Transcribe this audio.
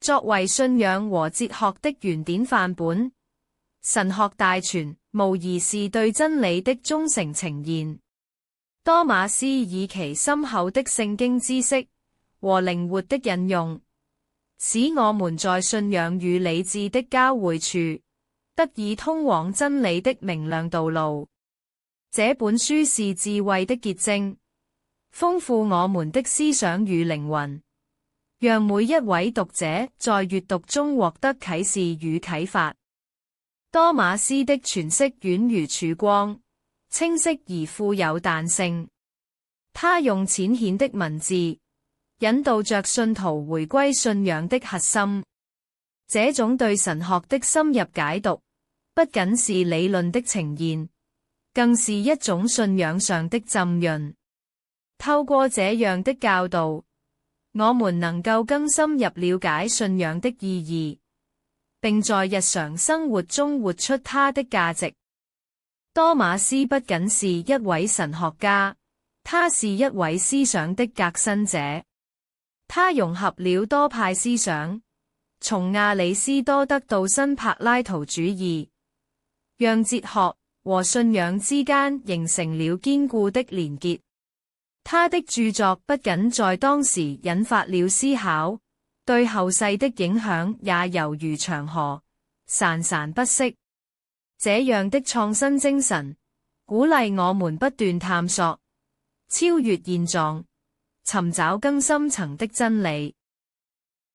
作為信仰和哲學的原典範本，神學大全無疑是對真理的忠誠呈現。多馬斯以其深厚的聖經知識和靈活的引用，使我們在信仰與理智的交匯處，得以通往真理的明亮道路。這本書是智慧的結晶，豐富我們的思想與靈魂，讓每一位讀者在閱讀中獲得啟示與啟發。多馬斯的詮釋遠如曙光，清晰而富有彈性。他用淺顯的文字，引導着信徒回歸信仰的核心。這種對神學的深入解讀，不僅是理論的呈現，更是一種信仰上的浸潤。透過這樣的教導，我們能夠更深入了解信仰的意義，並在日常生活中活出它的價值。多馬斯不僅是一位神學家，他是一位思想的革新者。他融合了多派思想，從亞里斯多德到新柏拉圖主義，讓哲學和信仰之間形成了堅固的連結。他的著作不僅在當時引發了思考，對後世的影響也猶如長河，潺潺不息。這樣的創新精神，鼓勵我們不斷探索、超越現狀，尋找更深層的真理。